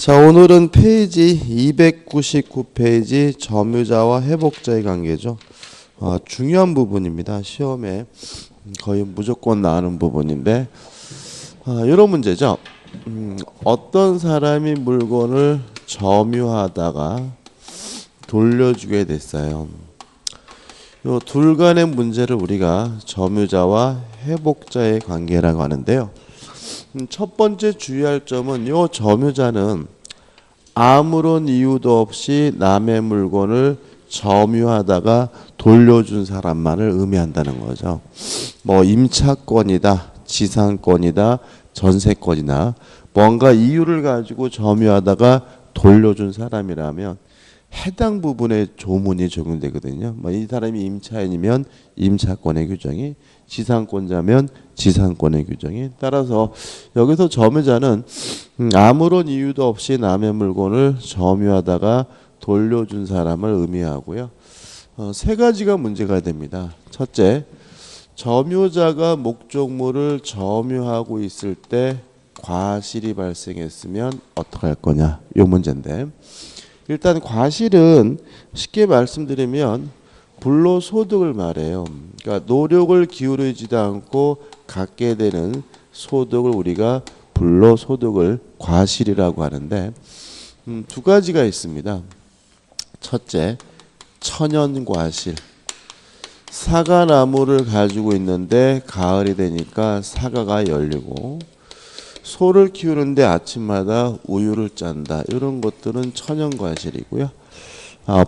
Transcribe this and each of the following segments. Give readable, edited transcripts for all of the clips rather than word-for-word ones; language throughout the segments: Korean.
자, 오늘은 페이지 299페이지 점유자와 회복자의 관계죠. 중요한 부분입니다. 시험에 거의 무조건 나오는 부분인데 이런 문제죠. 어떤 사람이 물건을 점유하다가 돌려주게 됐어요. 이 둘 간의 문제를 우리가 점유자와 회복자의 관계라고 하는데요. 첫 번째 주의할 점은 이 점유자는 아무런 이유도 없이 남의 물건을 점유하다가 돌려준 사람만을 의미한다는 거죠. 뭐 임차권이다, 지상권이다, 전세권이나 뭔가 이유를 가지고 점유하다가 돌려준 사람이라면 해당 부분의 조문이 적용되거든요. 이 사람이 임차인이면 임차권의 규정이, 지상권자면 지상권의 규정이. 따라서 여기서 점유자는 아무런 이유도 없이 남의 물건을 점유하다가 돌려준 사람을 의미하고요. 세 가지가 문제가 됩니다. 첫째, 점유자가 목적물을 점유하고 있을 때 과실이 발생했으면 어떻게 할 거냐, 이 문제인데, 일단 과실은 쉽게 말씀드리면 불로소득을 말해요. 그러니까 노력을 기울이지도 않고 갖게 되는 소득을 우리가 불로소득을 과실이라고 하는데, 두 가지가 있습니다. 첫째, 천연과실. 사과나무를 가지고 있는데 가을이 되니까 사과가 열리고, 소를 키우는데 아침마다 우유를 짠다. 이런 것들은 천연과실이고요.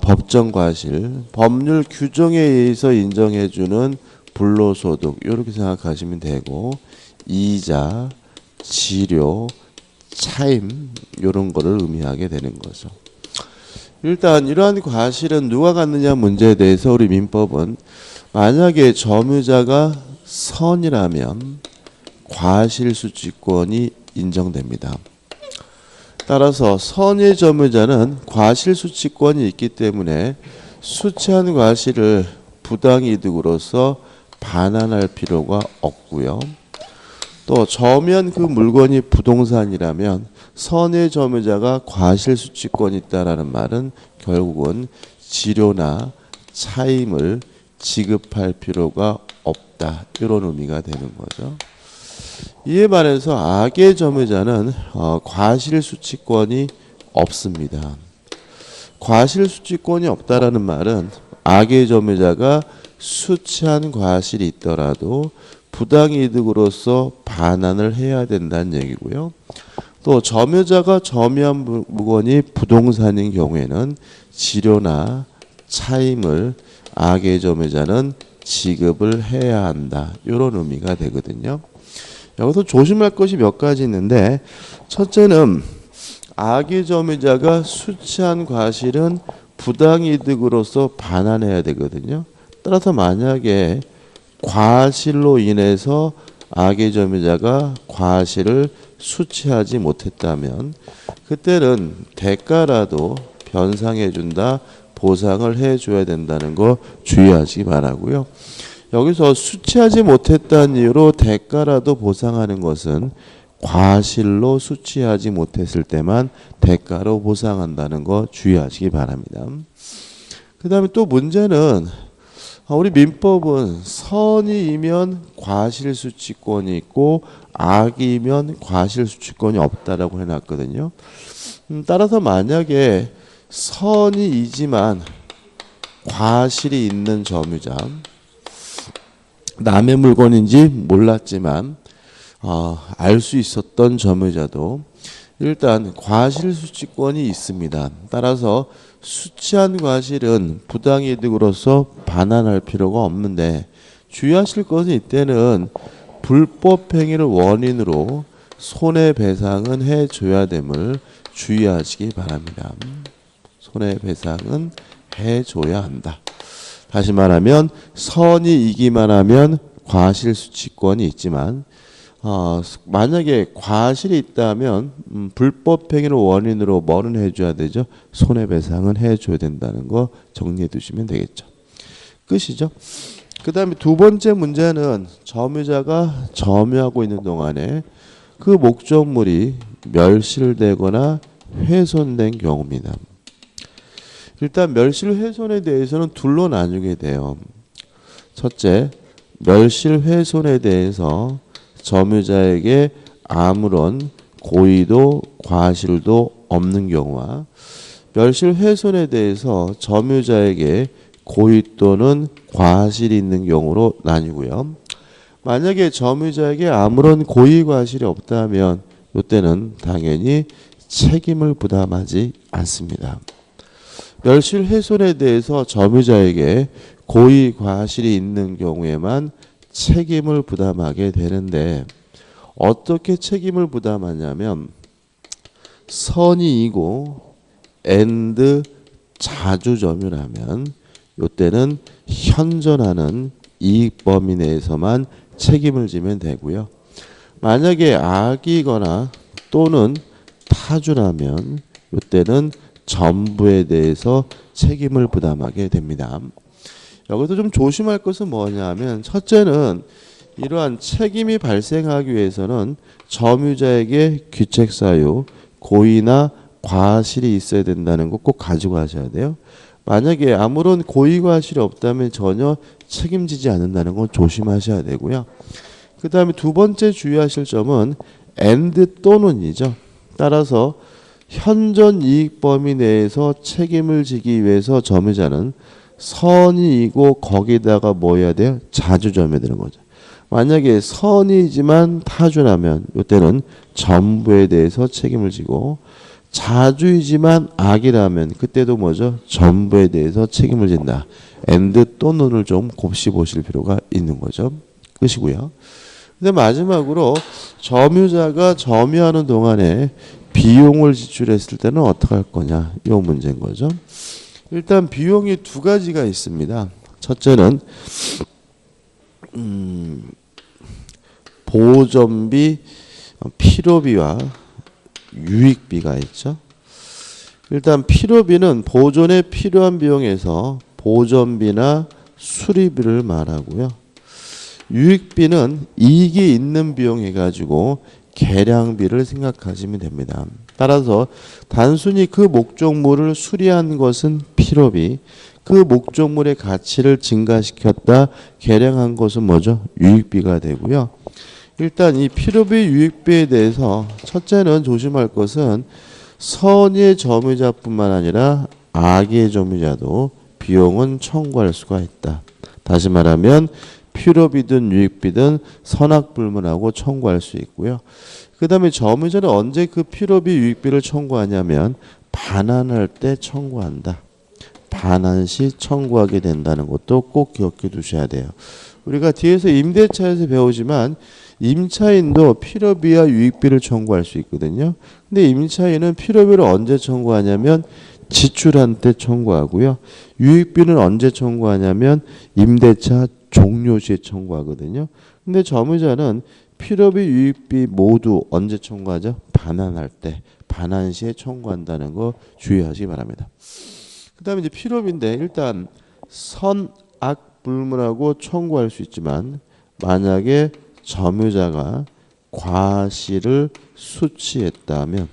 법정과실, 법률 규정에 의해서 인정해주는 불로소득, 이렇게 생각하시면 되고, 이자, 지료, 차임, 이런 거를 의미하게 되는 거죠. 일단 이러한 과실은 누가 갖느냐 문제에 대해서 우리 민법은 만약에 점유자가 선이라면 과실수취권이 인정됩니다. 따라서 선의 점유자는 과실수취권이 있기 때문에 수취한 과실을 부당이득으로서 반환할 필요가 없고요. 또 점유한 그 물건이 부동산이라면 선의 점유자가 과실수취권이 있다라는 말은 결국은 지료나 차임을 지급할 필요가 없다, 이런 의미가 되는 거죠. 이에 반해서 악의 점유자는 과실수취권이 없습니다. 과실수취권이 없다라는 말은 악의 점유자가 수취한 과실이 있더라도 부당이득으로서 반환을 해야 된다는 얘기고요. 또 점유자가 점유한 물건이 부동산인 경우에는 지료나 차임을 악의 점유자는 지급을 해야 한다, 이런 의미가 되거든요. 여기서 조심할 것이 몇 가지 있는데, 첫째는 악의 점유자가 수취한 과실은 부당이득으로서 반환해야 되거든요. 따라서 만약에 과실로 인해서 악의 점유자가 과실을 수취하지 못했다면 그때는 대가라도 변상해준다, 보상을 해줘야 된다는 거 주의하시기 바라고요. 여기서 수취하지 못했다는 이유로 대가라도 보상하는 것은 과실로 수취하지 못했을 때만 대가로 보상한다는 거 주의하시기 바랍니다. 그 다음에 또 문제는 우리 민법은 선이면 과실수취권이 있고 악이면 과실수취권이 없다라고 해놨거든요. 따라서 만약에 선이이지만 과실이 있는 점유자, 남의 물건인지 몰랐지만 알 수 있었던 점유자도 일단 과실수취권이 있습니다. 따라서 수취한 과실은 부당이득으로서 반환할 필요가 없는데, 주의하실 것은 이때는 불법행위를 원인으로 손해배상은 해줘야 됨을 주의하시기 바랍니다. 손해배상은 해줘야 한다. 다시 말하면 선이 이기만 하면 과실수취권이 있지만 만약에 과실이 있다면 불법행위를 원인으로 뭐는 해줘야 되죠? 손해배상은 해줘야 된다는 거 정리해 두시면 되겠죠. 끝이죠. 그 다음에 두 번째 문제는 점유자가 점유하고 있는 동안에 그 목적물이 멸실되거나 훼손된 경우입니다. 일단 멸실훼손에 대해서는 둘로 나누게 돼요. 첫째, 멸실훼손에 대해서 점유자에게 아무런 고의도 과실도 없는 경우와 멸실훼손에 대해서 점유자에게 고의 또는 과실이 있는 경우로 나뉘고요. 만약에 점유자에게 아무런 고의 과실이 없다면 이때는 당연히 책임을 부담하지 않습니다. 멸실훼손에 대해서 점유자에게 고의 과실이 있는 경우에만 책임을 부담하게 되는데 어떻게 책임을 부담하냐면 선의이고 and 자주 점유라면 이때는 현존하는 이익 범위 내에서만 책임을 지면 되고요. 만약에 악이거나 또는 타주라면 이때는 전부에 대해서 책임을 부담하게 됩니다. 여기서 좀 조심할 것은 뭐냐면 첫째는 이러한 책임이 발생하기 위해서는 점유자에게 귀책사유, 고의나 과실이 있어야 된다는 거 꼭 가지고 하셔야 돼요. 만약에 아무런 고의 과실이 없다면 전혀 책임지지 않는다는 건 조심하셔야 되고요. 그 다음에 두 번째 주의하실 점은 and 또는이죠. 따라서 현존 이익 범위 내에서 책임을 지기 위해서 점유자는 선의이고 거기다가 뭐 해야 돼요? 자주 점유해야 되는 거죠. 만약에 선의지만 타주라면 이때는 전부에 대해서 책임을 지고 자주이지만 악이라면 그때도 뭐죠? 전부에 대해서 책임을 진다. and 또는을 좀 곱씹어 보실 필요가 있는 거죠. 끝이고요. 근데 마지막으로 점유자가 점유하는 동안에 비용을 지출했을 때는 어떻게 할 거냐 이 문제인 거죠. 일단 비용이 두 가지가 있습니다. 첫째는 보존비, 필요비와 유익비가 있죠. 일단 필요비는 보존에 필요한 비용에서 보존비나 수리비를 말하고요. 유익비는 이익이 있는 비용 해가지고 계량비를 생각하시면 됩니다. 따라서 단순히 그 목적물을 수리한 것은 필요비, 그 목적물의 가치를 증가시켰다 계량한 것은 뭐죠? 유익비가 되고요. 일단 이 필요비, 유익비에 대해서 첫째는 조심할 것은 선의의 점유자뿐만 아니라 악의 점유자도 비용은 청구할 수가 있다. 다시 말하면 필요비든 유익비든 선악불문하고 청구할 수 있고요. 그 다음에 점유자는 언제 그 필요비, 유익비를 청구하냐면 반환할 때 청구한다. 반환 시 청구하게 된다는 것도 꼭 기억해 두셔야 돼요. 우리가 뒤에서 임대차에서 배우지만 임차인도 필요비와 유익비를 청구할 수 있거든요. 근데 임차인은 필요비를 언제 청구하냐면 지출한 때 청구하고요. 유익비는 언제 청구하냐면 임대차 종료 시에 청구하거든요. 근데 점유자는 필요비, 유익비 모두 언제 청구하죠? 반환할 때, 반환 시에 청구한다는 거 주의하시기 바랍니다. 그 다음에 이제 필요비인데 일단 선악 불문하고 청구할 수 있지만 만약에 점유자가 과실을 수취했다면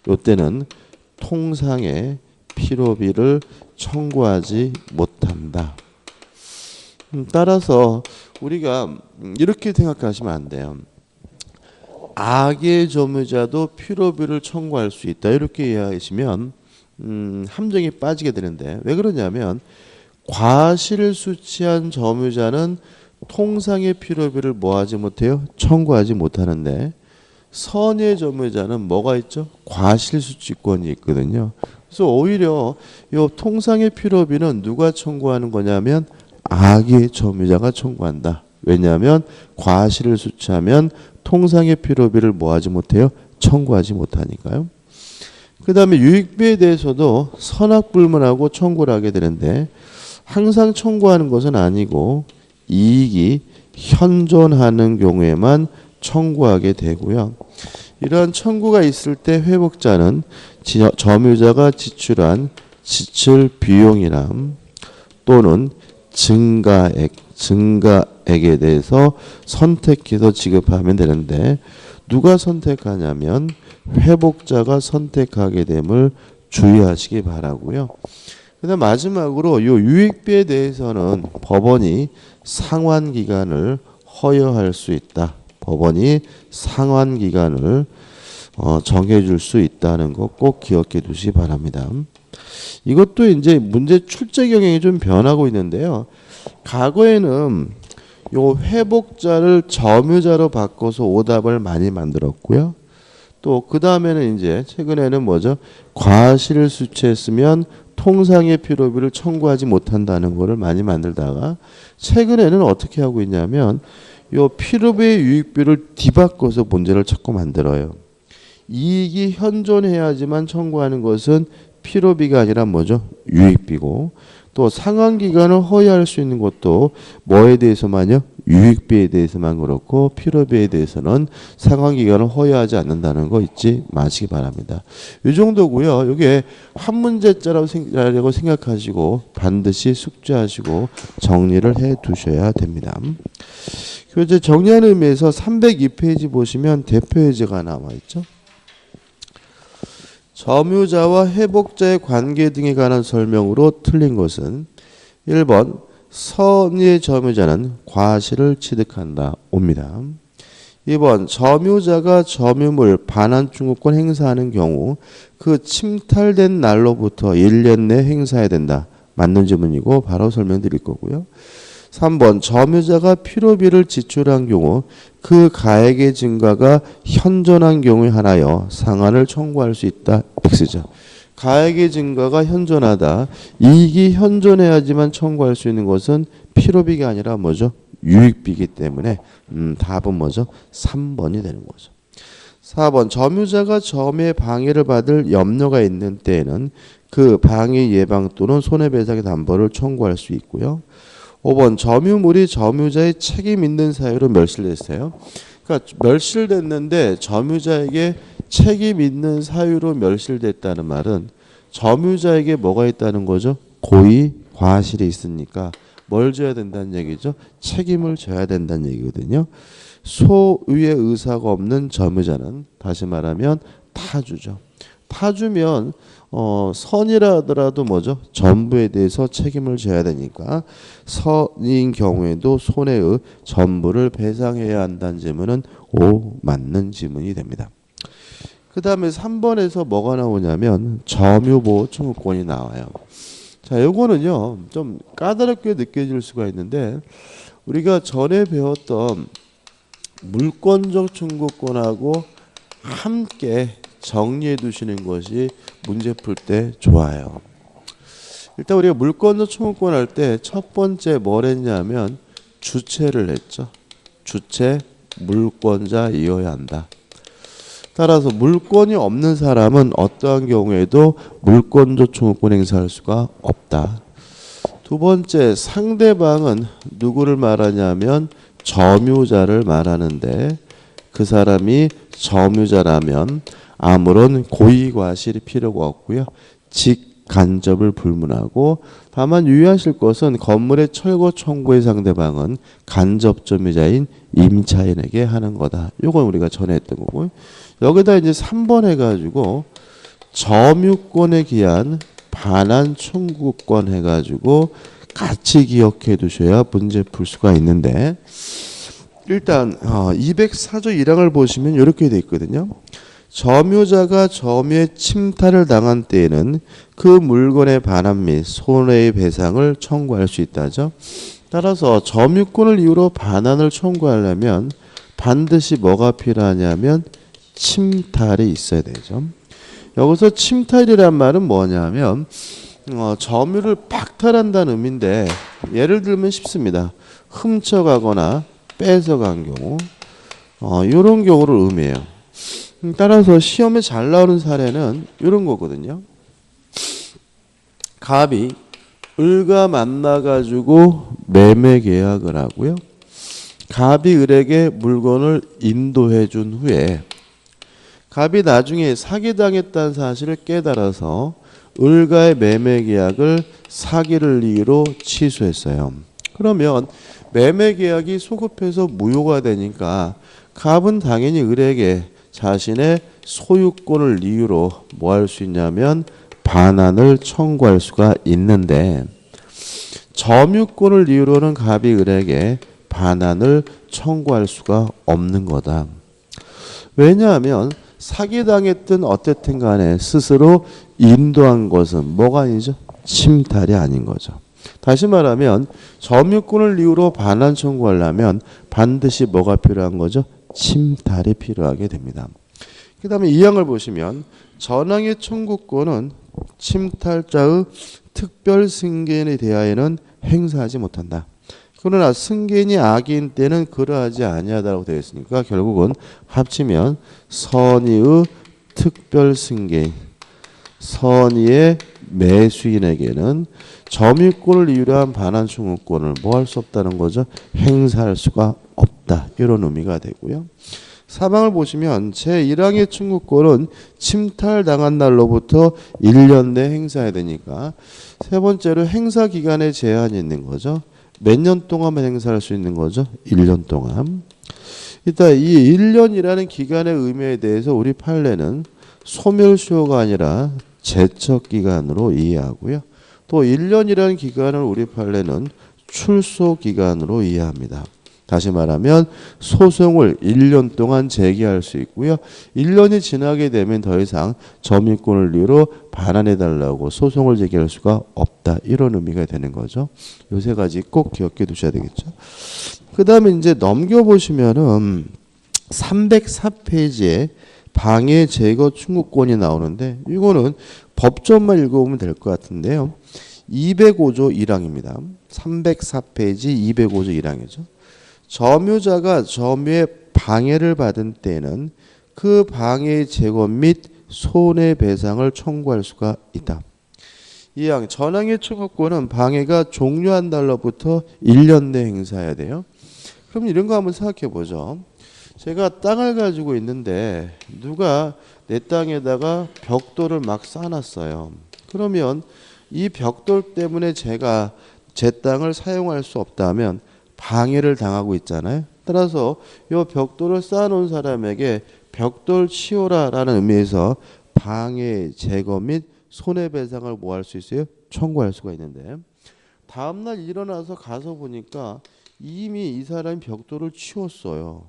이때는 통상의 필요비를 청구하지 못한다. 따라서 우리가 이렇게 생각하시면 안 돼요. 악의 점유자도 필요비를 청구할 수 있다. 이렇게 이해하시면 함정에 빠지게 되는데 왜 그러냐면 과실을 수취한 점유자는 통상의 필요비를 뭐하지 못해요? 청구하지 못하는데 선의 점유자는 뭐가 있죠? 과실수취권이 있거든요. 그래서 오히려 이 통상의 필요비는 누가 청구하는 거냐면 악의 점유자가 청구한다. 왜냐하면 과실을 수취하면 통상의 필요비를 뭐하지 못해요? 청구하지 못하니까요. 그 다음에 유익비에 대해서도 선악불문하고 청구를 하게 되는데 항상 청구하는 것은 아니고 이익이 현존하는 경우에만 청구하게 되고요. 이러한 청구가 있을 때 회복자는 점유자가 지출한 지출 비용이나 또는 증가액에 대해서 선택해서 지급하면 되는데 누가 선택하냐면 회복자가 선택하게 됨을 주의하시기 바라고요. 그다음 마지막으로 이 유익비에 대해서는 법원이 상환 기간을 허여할 수 있다. 법원이 상환 기간을 정해줄 수 있다는 거 꼭 기억해 두시기 바랍니다. 이것도 이제 문제 출제 경향이 좀 변하고 있는데요. 과거에는 요 회복자를 점유자로 바꿔서 오답을 많이 만들었고요. 또 그 다음에는 이제 최근에는 뭐죠? 과실을 수취했으면 통상의 필요비를 청구하지 못한다는 거를 많이 만들다가 최근에는 어떻게 하고 있냐면 요 필요비의 유익비를 뒤바꿔서 문제를 자꾸 만들어요. 이익이 현존해야지만 청구하는 것은 필요비가 아니라 뭐죠? 유익비고, 또 상환기간을 허용할 수 있는 것도 뭐에 대해서만요? 유익비에 대해서만 그렇고 필요비에 대해서는 상환기간을 허용하지 않는다는 거 잊지 마시기 바랍니다. 이 정도고요. 이게 한 문제짜라고 생각하시고 반드시 숙지하시고 정리를 해 두셔야 됩니다. 교재 정리하는 의미에서 302페이지 보시면 대표 예제가 나와 있죠. 점유자와 회복자의 관계 등에 관한 설명으로 틀린 것은 1번 선의의 점유자는 과실을 취득한다 옵니다. 2번 점유자가 점유물 반환증후권 행사하는 경우 그 침탈된 날로부터 1년 내 행사해야 된다. 맞는 지문이고 바로 설명드릴 거고요. 3번 점유자가 필요비를 지출한 경우 그 가액의 증가가 현존한 경우에 한하여 상환을 청구할 수 있다. X죠. 가액의 증가가 현존하다. 이익이 현존해야지만 청구할 수 있는 것은 필요비가 아니라 뭐죠? 유익비이기 때문에 답은 뭐죠? 3번이 되는 거죠. 4번 점유자가 점유의 방해를 받을 염려가 있는 때에는 그 방해 예방 또는 손해배상의 담보를 청구할 수 있고요. 5번 점유물이 점유자의 책임 있는 사유로 멸실됐어요. 그러니까 멸실됐는데 점유자에게 책임 있는 사유로 멸실됐다는 말은 점유자에게 뭐가 있다는 거죠? 고의 과실이 있으니까 뭘 져야 된다는 얘기죠? 책임을 져야 된다는 얘기거든요. 소유의 의사가 없는 점유자는 다시 말하면 타주죠. 타주면 선이라 하더라도 뭐죠? 전부에 대해서 책임을 져야 되니까 선인 경우에도 손해의 전부를 배상해야 한다는 질문은 O 맞는 질문이 됩니다. 그 다음에 3번에서 뭐가 나오냐면 점유보호 청구권이 나와요. 자, 요거는요 좀 까다롭게 느껴질 수가 있는데 우리가 전에 배웠던 물권적 청구권하고 함께 정리해 두시는 것이 문제 풀 때 좋아요. 일단 우리가 물권적 청구권 할 때 첫 번째 뭘 했냐면 주체를 했죠. 주체 물권자이어야 한다. 따라서 물권이 없는 사람은 어떠한 경우에도 물권적 청구권 행사할 수가 없다. 두 번째 상대방은 누구를 말하냐면 점유자를 말하는데 그 사람이 점유자라면 아무런 고의 과실이 필요가 없고요. 직간접을 불문하고 다만 유의하실 것은 건물의 철거 청구의 상대방은 간접 점유자인 임차인에게 하는 거다. 요건 우리가 전에 했던 거고 여기다 이제 3번 해가지고 점유권에 기한 반환 청구권 해가지고 같이 기억해 두셔야 문제 풀 수가 있는데 일단 204조 1항을 보시면 이렇게 돼 있거든요. 점유자가 점유의 침탈을 당한 때에는 그 물건의 반환 및 손해의 배상을 청구할 수 있다죠. 따라서 점유권을 이유로 반환을 청구하려면 반드시 뭐가 필요하냐면 침탈이 있어야 되죠. 여기서 침탈이란 말은 뭐냐면 점유를 박탈한다는 의미인데 예를 들면 쉽습니다. 훔쳐가거나 뺏어간 경우 이런 경우를 의미해요. 따라서 시험에 잘 나오는 사례는 이런 거거든요. 갑이 을과 만나가지고 매매 계약을 하고요. 갑이 을에게 물건을 인도해 준 후에 갑이 나중에 사기당했다는 사실을 깨달아서 을과의 매매 계약을 사기를 이유로 취소했어요. 그러면 매매 계약이 소급해서 무효가 되니까 갑은 당연히 을에게 자신의 소유권을 이유로 뭐 할 수 있냐면 반환을 청구할 수가 있는데, 점유권을 이유로는 갑이 을에게 반환을 청구할 수가 없는 거다. 왜냐하면 사기당했든 어쨌든 간에 스스로 인도한 것은 뭐가 아니죠? 침탈이 아닌 거죠. 다시 말하면 점유권을 이유로 반환 청구하려면 반드시 뭐가 필요한 거죠? 침탈이 필요하게 됩니다. 그 다음에 이 항을 보시면 전항의 청구권은 침탈자의 특별 승계인에 대하여는 행사하지 못한다. 그러나 승계인이 악인 때는 그러하지 아니하다라고 되어 있으니까 결국은 합치면 선의의 특별 승계인, 선의의 매수인에게는 점유권을 이유로 한 반환 청구권을 뭐 할 수 없다는 거죠? 행사할 수가 없다. 이런 의미가 되고요. 사방을 보시면 제1항의 청구권은 침탈당한 날로부터 1년 내 행사해야 되니까 세 번째로 행사 기간에 제한이 있는 거죠. 몇 년 동안만 행사할 수 있는 거죠? 1년 동안. 일단 이 1년이라는 기간의 의미에 대해서 우리 판례는 소멸시효가 아니라 제척기간으로 이해하고요. 또 1년이라는 기간을 우리 판례는 출소기간으로 이해합니다. 다시 말하면 소송을 1년 동안 제기할 수 있고요. 1년이 지나게 되면 더 이상 점유권을 이유로 반환해달라고 소송을 제기할 수가 없다. 이런 의미가 되는 거죠. 요 세 가지 꼭 기억해 두셔야 되겠죠. 그 다음에 이제 넘겨보시면은 304페이지에 방해 제거 청구권이 나오는데 이거는 법전만 읽어보면 될 것 같은데요. 205조 1항입니다. 304페이지 205조 1항이죠. 점유자가 점유의 방해를 받은 때에는 그 방해의 제거 및 손해배상을 청구할 수가 있다. 이 항 전항의 청구권은 방해가 종료한 날로부터 1년 내 행사해야 돼요. 그럼 이런 거 한번 생각해 보죠. 제가 땅을 가지고 있는데 누가 내 땅에다가 벽돌을 막 쌓아놨어요. 그러면 이 벽돌 때문에 제가 제 땅을 사용할 수 없다면 방해를 당하고 있잖아요. 따라서 이 벽돌을 쌓아놓은 사람에게 벽돌 치워라라는 의미에서 방해 제거 및 손해배상을 뭐 할 수 있어요? 청구할 수가 있는데 다음날 일어나서 가서 보니까 이미 이 사람이 벽돌을 치웠어요.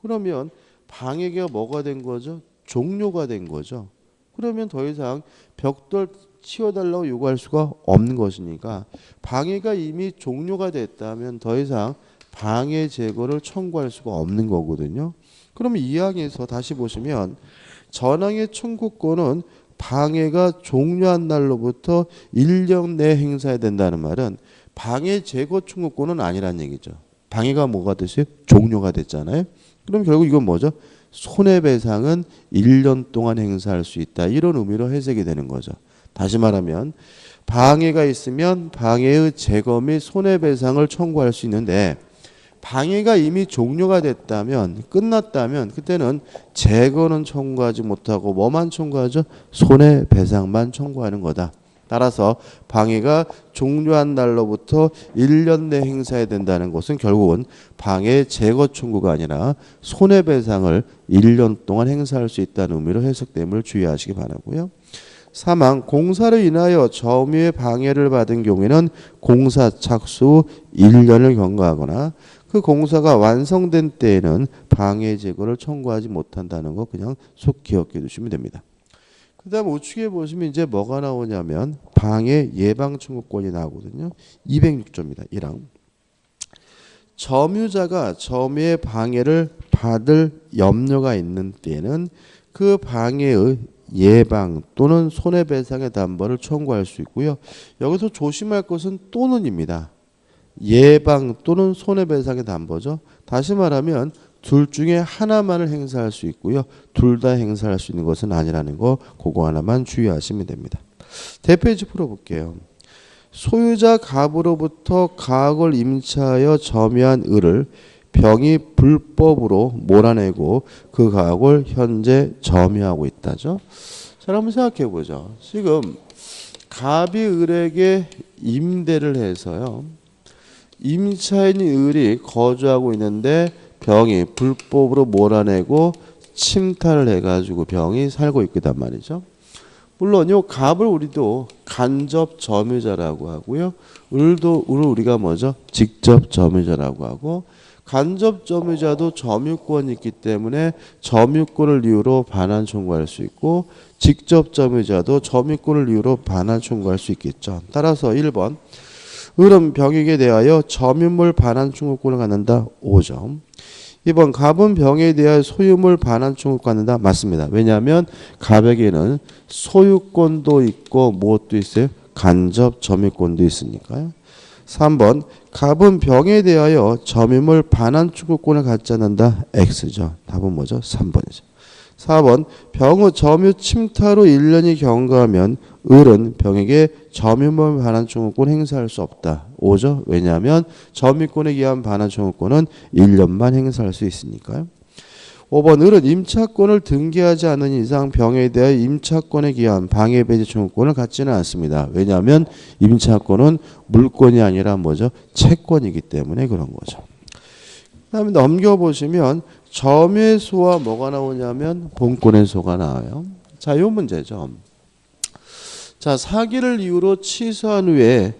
그러면 방해가 뭐가 된 거죠? 종료가 된 거죠. 그러면 더 이상 벽돌 치워달라고 요구할 수가 없는 것이니까 방해가 이미 종료가 됐다면 더 이상 방해 제거를 청구할 수가 없는 거거든요. 그러면 이 항에서 다시 보시면 전항의 청구권은 방해가 종료한 날로부터 1년 내 행사해야 된다는 말은 방해 제거 청구권은 아니란 얘기죠. 방해가 뭐가 됐어요? 종료가 됐잖아요. 그럼 결국 이건 뭐죠? 손해배상은 1년 동안 행사할 수 있다. 이런 의미로 해석이 되는 거죠. 다시 말하면 방해가 있으면 방해의 제거 및 손해배상을 청구할 수 있는데 방해가 이미 종료가 됐다면 끝났다면 그때는 제거는 청구하지 못하고 뭐만 청구하죠? 손해배상만 청구하는 거다. 따라서 방해가 종료한 날로부터 1년 내 행사해야 된다는 것은 결국은 방해 제거 청구가 아니라 손해배상을 1년 동안 행사할 수 있다는 의미로 해석됨을 주의하시기 바라고요. 사망, 공사를 인하여 점유의 방해를 받은 경우에는 공사 착수 후 1년을 경과하거나 그 공사가 완성된 때에는 방해 제거를 청구하지 못한다는 거 그냥 속 기억해 두시면 됩니다. 그 다음 우측에 보시면 이제 뭐가 나오냐면 방해 예방 청구권이 나오거든요. 206조입니다. 1항. 점유자가 점유의 방해를 받을 염려가 있는 때에는 그 방해의 예방 또는 손해배상의 담보를 청구할 수 있고요. 여기서 조심할 것은 또는입니다. 예방 또는 손해배상의 담보죠. 다시 말하면 둘 중에 하나만을 행사할 수 있고요. 둘 다 행사할 수 있는 것은 아니라는 거 그거 하나만 주의하시면 됩니다. 대페이지 풀어볼게요. 소유자 갑으로부터 가액을 임차하여 점유한 을을 병이 불법으로 몰아내고 그 가액을 현재 점유하고 있다죠. 자, 한번 생각해 보죠. 지금 갑이 을에게 임대를 해서요. 임차인 을이 거주하고 있는데 병이 불법으로 몰아내고 침탈을 해가지고 병이 살고 있단 말이죠. 물론 요 갑을 우리도 간접 점유자라고 하고요. 을을 우리가 뭐죠? 직접 점유자라고 하고, 간접 점유자도 점유권이 있기 때문에 점유권을 이유로 반환 청구할 수 있고, 직접 점유자도 점유권을 이유로 반환 청구할 수 있겠죠. 따라서 1번 을은 병에게 대하여 점유물 반환 청구권을 갖는다. 5점. 2번 갑은 병에 대하여 소유물 반환 청구권을 갖는다. 맞습니다. 왜냐하면 갑에게는 소유권도 있고 무엇도 있어요? 간접 점유권도 있으니까요. 3번 갑은 병에 대하여 점유물 반환 청구권을 갖지 않는다. X죠. 답은 뭐죠? 3번이죠. 4번 병의 점유 침탈 후 1년이 경과하면 을은 병에게 점유물 반환 청구권 행사할 수 없다. 5죠. 왜냐하면 점유권에 기한 반환 청구권은 1년만 행사할 수 있으니까요. 5번 을은 임차권을 등기하지 않는 이상 병에 대해 임차권에 기한 방해 배제 청구권을 갖지는 않습니다. 왜냐하면 임차권은 물권이 아니라 뭐죠? 채권이기 때문에 그런 거죠. 그 다음에 넘겨보시면 점유의 소와 뭐가 나오냐면 본권의 소가 나와요. 자, 이 문제죠. 자, 사기를 이유로 취소한 후에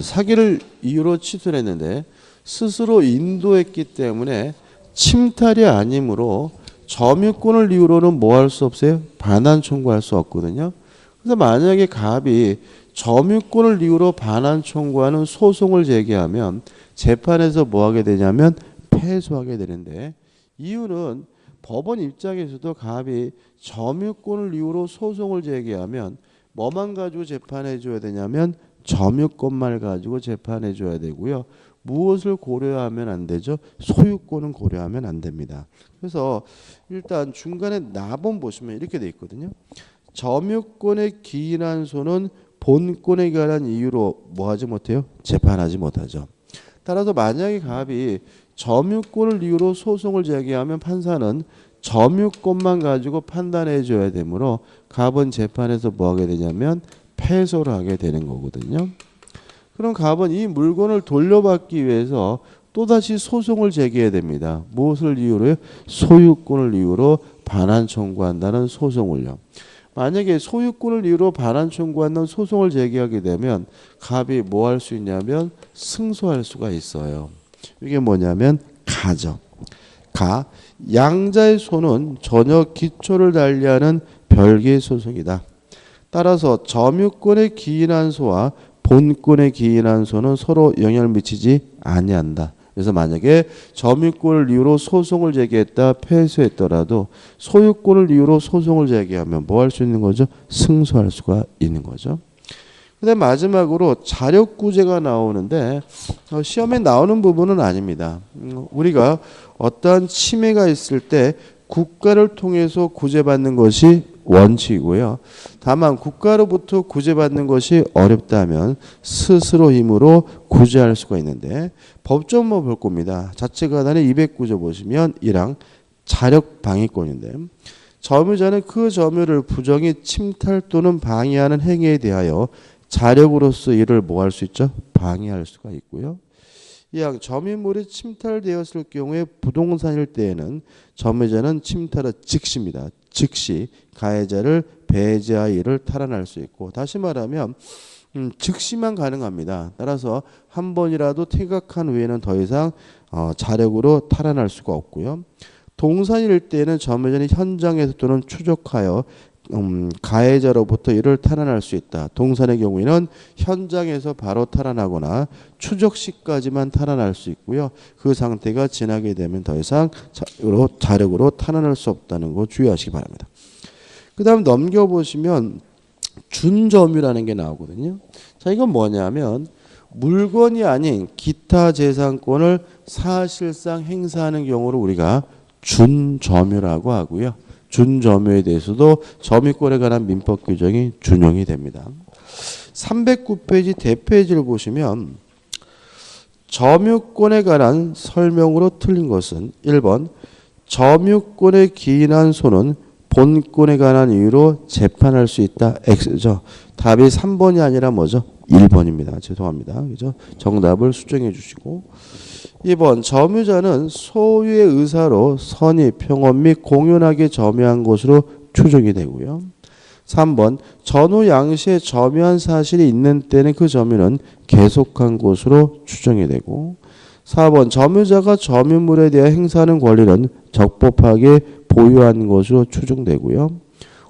사기를 이유로 취소를 했는데 스스로 인도했기 때문에 침탈이 아니므로 점유권을 이유로는 뭐 할 수 없어요? 반환 청구할 수 없거든요. 그래서 만약에 갑이 점유권을 이유로 반환 청구하는 소송을 제기하면 재판에서 뭐 하게 되냐면 패소하게 되는데, 이유는 법원 입장에서도 갑이 점유권을 이유로 소송을 제기하면 뭐만 가지고 재판해 줘야 되냐면 점유권만 가지고 재판해 줘야 되고요. 무엇을 고려하면 안 되죠? 소유권은 고려하면 안 됩니다. 그래서 일단 중간에 나번 보시면 이렇게 돼 있거든요. 점유권에 기인한 소는 본권에 관한 이유로 뭐 하지 못해요? 재판하지 못하죠. 따라서 만약에 갑이 점유권을 이유로 소송을 제기하면 판사는 점유권만 가지고 판단해 줘야 되므로 갑은 재판에서 뭐 하게 되냐면 패소를 하게 되는 거거든요. 그럼 갑은 이 물건을 돌려받기 위해서 또다시 소송을 제기해야 됩니다. 무엇을 이유로요? 소유권을 이유로 반환 청구한다는 소송을요. 만약에 소유권을 이유로 반환 청구하는 소송을 제기하게 되면 갑이 뭐 할 수 있냐면 승소할 수가 있어요. 이게 뭐냐면 가죠. 양자의 소는 전혀 기초를 달리하는 별개의 소송이다. 따라서 점유권에 기인한 소와 본권에 기인한 소는 서로 영향을 미치지 아니한다. 그래서 만약에 점유권을 이유로 소송을 제기했다 패소했더라도 소유권을 이유로 소송을 제기하면 뭐 할 수 있는 거죠? 승소할 수가 있는 거죠. 그다음 마지막으로 자력구제가 나오는데 시험에 나오는 부분은 아닙니다. 우리가 어떠한 침해가 있을 때 국가를 통해서 구제받는 것이 원칙이고요. 다만 국가로부터 구제받는 것이 어렵다면 스스로 힘으로 구제할 수가 있는데 법조문만 볼 겁니다. 자체가단의 209조 보시면 1항 자력방해권인데 점유자는 그 점유를 부정히 침탈 또는 방해하는 행위에 대하여 자력으로서 이를 뭐 할 수 있죠? 방해할 수가 있고요. 이항 점유물이 침탈되었을 경우에 부동산일 때에는 점유자는 침탈의 즉시입니다. 즉시 가해자를 배제하여 이를 탈환할 수 있고, 다시 말하면 즉시만 가능합니다. 따라서 한 번이라도 퇴각한 후에는 더 이상 자력으로 탈환할 수가 없고요. 동산일 때에는 점유자는 현장에서 또는 추적하여 가해자로부터 이를 탈환할 수 있다. 동산의 경우에는 현장에서 바로 탈환하거나 추적 시까지만 탈환할 수 있고요. 그 상태가 지나게 되면 더 이상 자력으로 탈환할 수 없다는 거 주의하시기 바랍니다. 그 다음 넘겨보시면 준점유라는 게 나오거든요. 자, 이건 뭐냐면 물건이 아닌 기타 재산권을 사실상 행사하는 경우를 우리가 준점유라고 하고요. 준점유에 대해서도 점유권에 관한 민법 규정이 준용이 됩니다. 309페이지 대페이지를 보시면 점유권에 관한 설명으로 틀린 것은 1번 점유권에 기인한 소는 본권에 관한 이유로 재판할 수 있다. X죠. 답이 3번이 아니라 뭐죠? 1번입니다. 죄송합니다. 그죠? 정답을 수정해 주시고 2번 점유자는 소유의 의사로 선의, 평온 및 공연하게 점유한 것으로 추정이 되고요. 3번 전후 양시에 점유한 사실이 있는 때는 그 점유는 계속한 것으로 추정이 되고 4번 점유자가 점유물에 대해 행사하는 권리는 적법하게 보유한 것으로 추정되고요.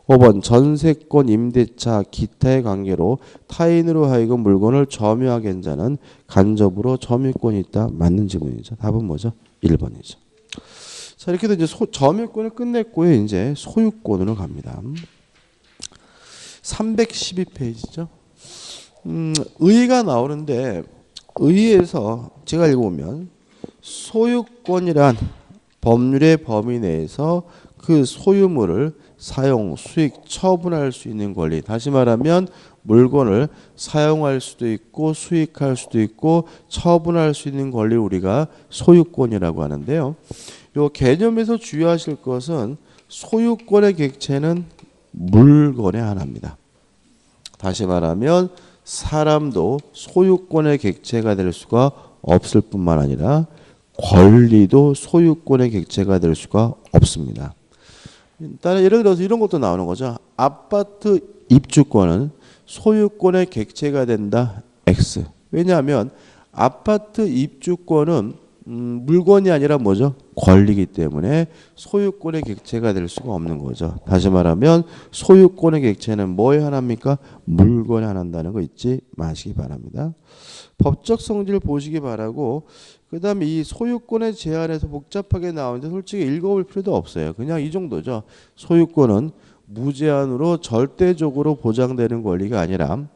5번 전세권, 임대차, 기타의 관계로 타인으로 하여금 물건을 점유하게 한 자는 간접으로 점유권이 있다. 맞는 지문이죠. 답은 뭐죠? 1번이죠. 자, 이렇게 해서 이제 점유권을 끝냈고요. 이제 소유권으로 갑니다. 312페이지죠. 의의가 나오는데 의의에서 제가 읽어보면 소유권이란 법률의 범위 내에서 그 소유물을 사용, 수익, 처분할 수 있는 권리. 다시 말하면 물건을 사용할 수도 있고 수익할 수도 있고 처분할 수 있는 권리를 우리가 소유권이라고 하는데요. 이 개념에서 주의하실 것은 소유권의 객체는 물건의 하나입니다. 다시 말하면 사람도 소유권의 객체가 될 수가 없을 뿐만 아니라 권리도 소유권의 객체가 될 수가 없습니다. 일단 예를 들어서 이런 것도 나오는 거죠. 아파트 입주권은 소유권의 객체가 된다. X. 왜냐하면 아파트 입주권은 물건이 아니라 뭐죠? 권리이기 때문에 소유권의 객체가 될 수가 없는 거죠. 다시 말하면 소유권의 객체는 뭐의 하나입니까? 물건의 하나인다는 거 잊지 마시기 바랍니다. 법적 성질을 보시기 바라고 그 다음에 이 소유권의 제한에서 복잡하게 나오는데 솔직히 읽어볼 필요도 없어요. 그냥 이 정도죠. 소유권은 무제한으로 절대적으로 보장되는 권리가 아니라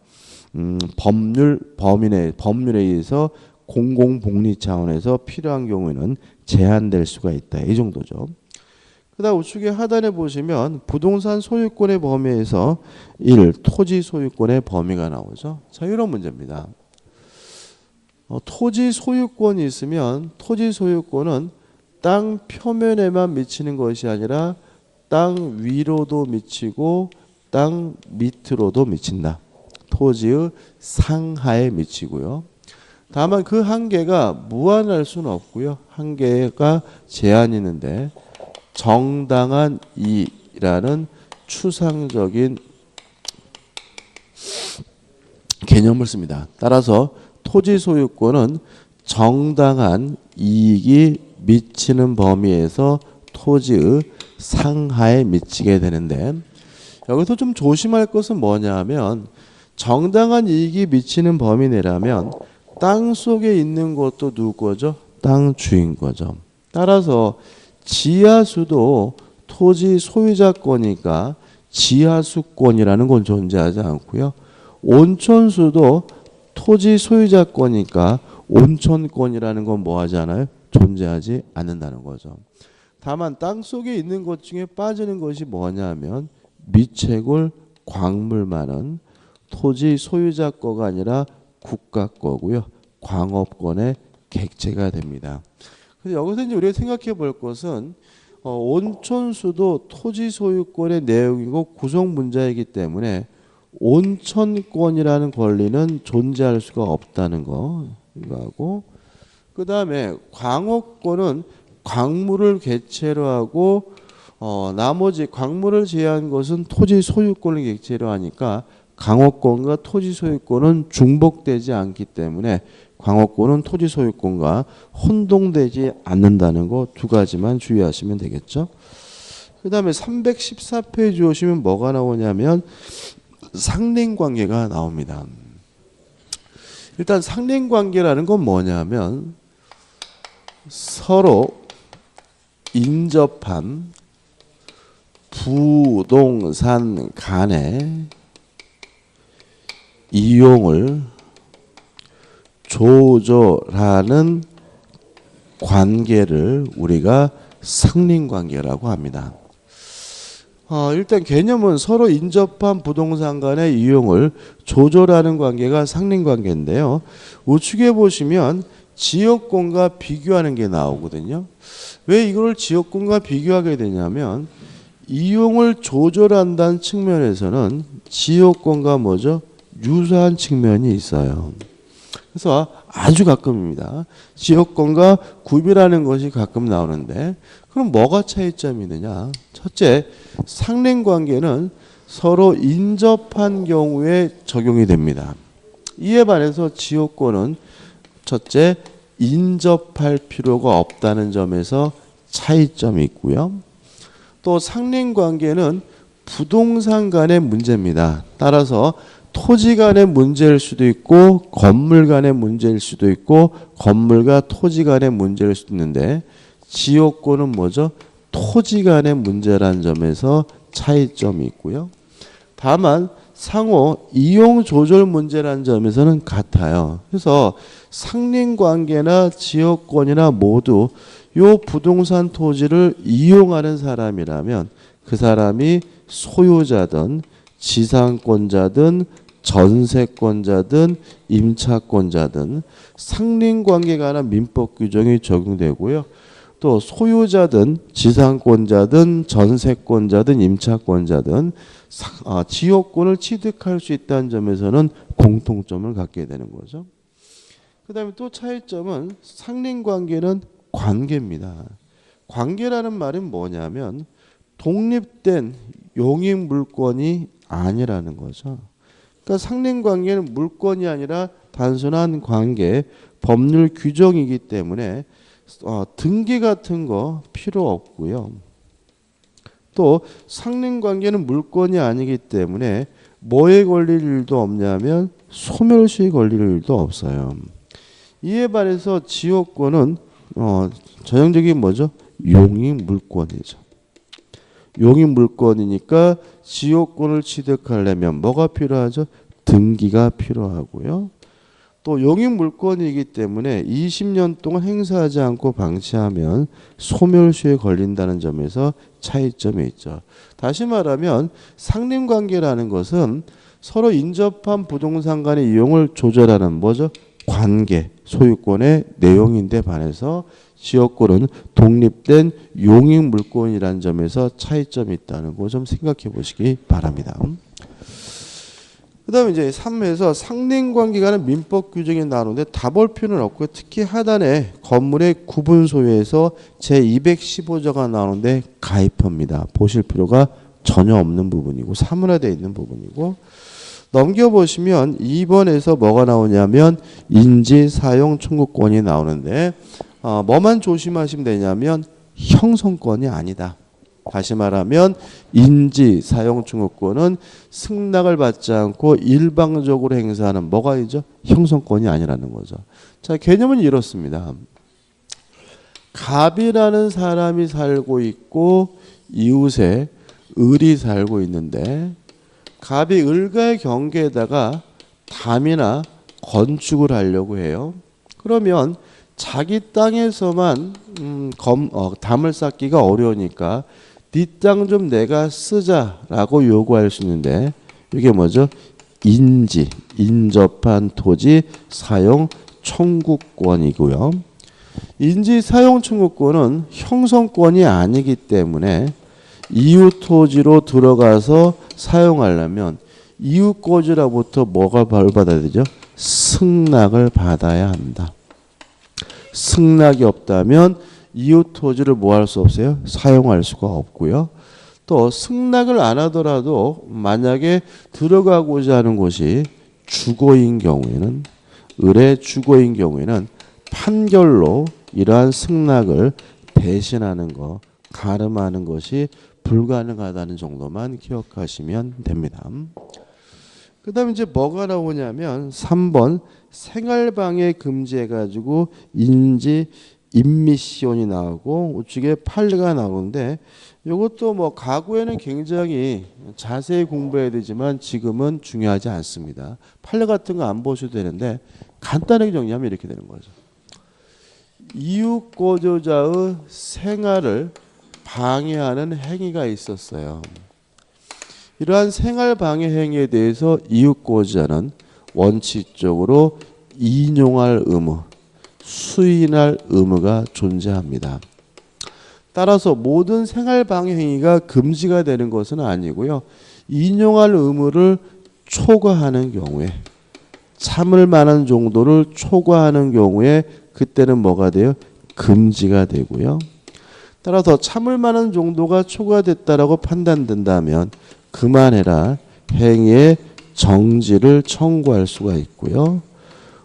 법률에 의해서 공공복리 차원에서 필요한 경우에는 제한될 수가 있다. 이 정도죠. 그 다음 우측에 하단에 보시면 부동산 소유권의 범위에서 1. 토지 소유권의 범위가 나오죠. 자, 이런 문제입니다. 토지 소유권이 있으면 토지 소유권은 땅 표면에만 미치는 것이 아니라 땅 위로도 미치고 땅 밑으로도 미친다. 토지의 상하에 미치고요. 다만 그 한계가 무한할 수는 없고요. 한계가 제한이 있는데 정당한 이익이라는 추상적인 개념을 씁니다. 따라서 토지 소유권은 정당한 이익이 미치는 범위에서 토지의 상하에 미치게 되는데 여기서 좀 조심할 것은 뭐냐 하면 정당한 이익이 미치는 범위 내라면 땅 속에 있는 것도 누구 거죠? 땅 주인 거죠. 따라서 지하수도 토지 소유자권이니까 지하수권이라는 건 존재하지 않고요. 온천수도 토지 소유자권이니까 온천권이라는 건 뭐 하지 않아요? 존재하지 않는다는 거죠. 다만 땅 속에 있는 것 중에 빠지는 것이 뭐냐면 미채굴 광물만은 토지 소유자 거가 아니라 국가 거고요. 광업권의 객체가 됩니다. 그래서 여기서 이제 우리가 생각해 볼 것은 온천수도 토지 소유권의 내용이고 구성 문자이기 때문에 온천권이라는 권리는 존재할 수가 없다는 거하고 그 다음에 광업권은 광물을 객체로 하고 나머지 광물을 제외한 것은 토지 소유권을 객체로 하니까 광업권과 토지 소유권은 중복되지 않기 때문에 광업권은 토지 소유권과 혼동되지 않는다는 거 두 가지만 주의하시면 되겠죠. 그 다음에 314페이지 오시면 뭐가 나오냐면 상린관계가 나옵니다. 일단 상린관계라는 건 뭐냐면 서로 인접한 부동산 간의 이용을 조절하는 관계를 우리가 상린관계라고 합니다. 일단 개념은 서로 인접한 부동산 간의 이용을 조절하는 관계가 상린관계인데요. 우측에 보시면 지역권과 비교하는 게 나오거든요. 왜 이걸 지역권과 비교하게 되냐면 이용을 조절한다는 측면에서는 지역권과 뭐죠? 유사한 측면이 있어요. 그래서 아주 가끔입니다. 지역권과 구비라는 것이 가끔 나오는데 그럼 뭐가 차이점이 있느냐? 첫째, 상린관계는 서로 인접한 경우에 적용이 됩니다. 이에 반해서 지역권은 첫째, 인접할 필요가 없다는 점에서 차이점이 있고요. 또 상린관계는 부동산 간의 문제입니다. 따라서 토지 간의 문제일 수도 있고 건물 간의 문제일 수도 있고 건물과 토지 간의 문제일 수도 있는데 지역권은 뭐죠? 토지 간의 문제라는 점에서 차이점이 있고요. 다만 상호 이용 조절 문제라는 점에서는 같아요. 그래서 상린관계나 지역권이나 모두 요 부동산 토지를 이용하는 사람이라면 그 사람이 소유자든 지상권자든 전세권자든 임차권자든 상린관계에 관한 민법 규정이 적용되고요. 또 소유자든 지상권자든 전세권자든 임차권자든 지역권을 취득할 수 있다는 점에서는 공통점을 갖게 되는 거죠. 그 다음에 또 차이점은 상린관계는 관계입니다. 관계라는 말은 뭐냐면 독립된 용익물권이 아니라는 거죠. 그러니까 상린관계는 물권이 아니라 단순한 관계, 법률 규정이기 때문에 등기 같은 거 필요 없고요. 또 상린관계는 물권이 아니기 때문에 뭐에 걸릴 일도 없냐면 소멸시에 걸릴 일도 없어요. 이에 반해서 지역권은 전형적인 뭐죠? 용익물권이죠. 용익물권이니까 지역권을 취득하려면 뭐가 필요하죠? 등기가 필요하고요. 또 용익물권이기 때문에 20년 동안 행사하지 않고 방치하면 소멸시에 걸린다는 점에서 차이점이 있죠. 다시 말하면 상린관계라는 것은 서로 인접한 부동산 간의 이용을 조절하는 뭐죠? 관계, 소유권의 내용인데 반해서 지역권은 독립된 용익물권이라는 점에서 차이점이 있다는 거 좀 생각해 보시기 바랍니다. 그 다음에 이제 3에서 상린관계에 관한 민법 규정이 나오는데 다 볼 필요는 없고요. 특히 하단에 건물의 구분 소유에서 제215조가 나오는데 가입합니다. 보실 필요가 전혀 없는 부분이고 사문화되어 있는 부분이고 넘겨보시면 2번에서 뭐가 나오냐면 인지 사용 청구권이 나오는데 뭐만 조심하시면 되냐면 형성권이 아니다. 다시 말하면 인지 사용 청구권은 승낙을 받지 않고 일방적으로 행사하는 뭐가 있죠? 형성권이 아니라는 거죠. 자, 개념은 이렇습니다. 갑이라는 사람이 살고 있고 이웃에 을이 살고 있는데 갑이 을과의 경계에다가 담이나 건축을 하려고 해요. 그러면 자기 땅에서만 담을 쌓기가 어려우니까 네 땅 좀 내가 쓰자라고 요구할 수 있는데 이게 뭐죠? 인접한 토지 사용 청구권이고요. 인지 사용 청구권은 형성권이 아니기 때문에 이웃 토지로 들어가서 사용하려면 이웃 거지로부터 뭐가 받아야 되죠? 승낙을 받아야 한다. 승낙이 없다면 이웃 토지를 뭐 할 수 없어요? 사용할 수가 없고요. 또 승낙을 안 하더라도 만약에 들어가고자 하는 곳이 주거인 경우에는 을의 주거인 경우에는 판결로 이러한 승낙을 대신하는 거, 가름하는 것이 불가능하다는 정도만 기억하시면 됩니다. 그 다음에 이제 뭐가 나오냐면 3번 생활방해 금지해가지고 임미시온이 나오고 우측에 판례가 나오는데 이것도 뭐 과거에는 굉장히 자세히 공부해야 되지만 지금은 중요하지 않습니다. 판례 같은 거 안 보셔도 되는데 간단하게 정리하면 이렇게 되는 거죠. 이웃 거주자의 생활을 방해하는 행위가 있었어요. 이러한 생활 방해 행위에 대해서 이웃 거주자는 원칙적으로 인용할 의무, 수인할 의무가 존재합니다. 따라서 모든 생활 방해 행위가 금지가 되는 것은 아니고요. 인용할 의무를 초과하는 경우에 참을 만한 정도를 초과하는 경우에 그때는 뭐가 돼요? 금지가 되고요. 따라서 참을 만한 정도가 초과됐다라고 판단된다면 그만해라 행위의 정지를 청구할 수가 있고요.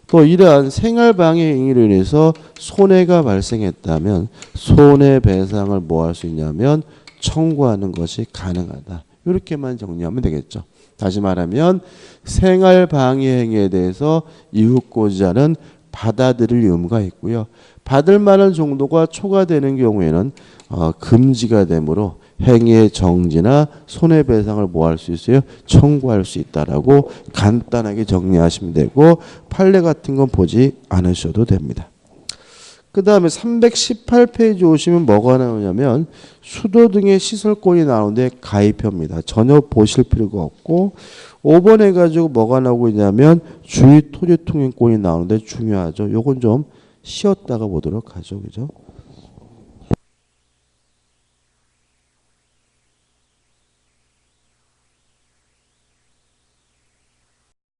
또 이러한 생활방해 행위로 인해서 손해가 발생했다면 손해배상을 뭐 할 수 있냐면 청구하는 것이 가능하다. 이렇게만 정리하면 되겠죠. 다시 말하면 생활방해 행위에 대해서 이웃고지자는 받아들일 의무가 있고요. 받을 만한 정도가 초과되는 경우에는 금지가 되므로 행위의 정지나 손해배상을 뭐 할 수 있어요? 청구할 수 있다라고 간단하게 정리하시면 되고 판례 같은 건 보지 않으셔도 됩니다. 그 다음에 318페이지 오시면 뭐가 나오냐면 수도 등의 시설권이 나오는데 가입표입니다. 전혀 보실 필요가 없고 5번 해가지고 뭐가 나오고 있냐면 주의 토지 통행권이 나오는데 중요하죠. 요건 좀 쉬었다가 보도록 하죠. 그죠?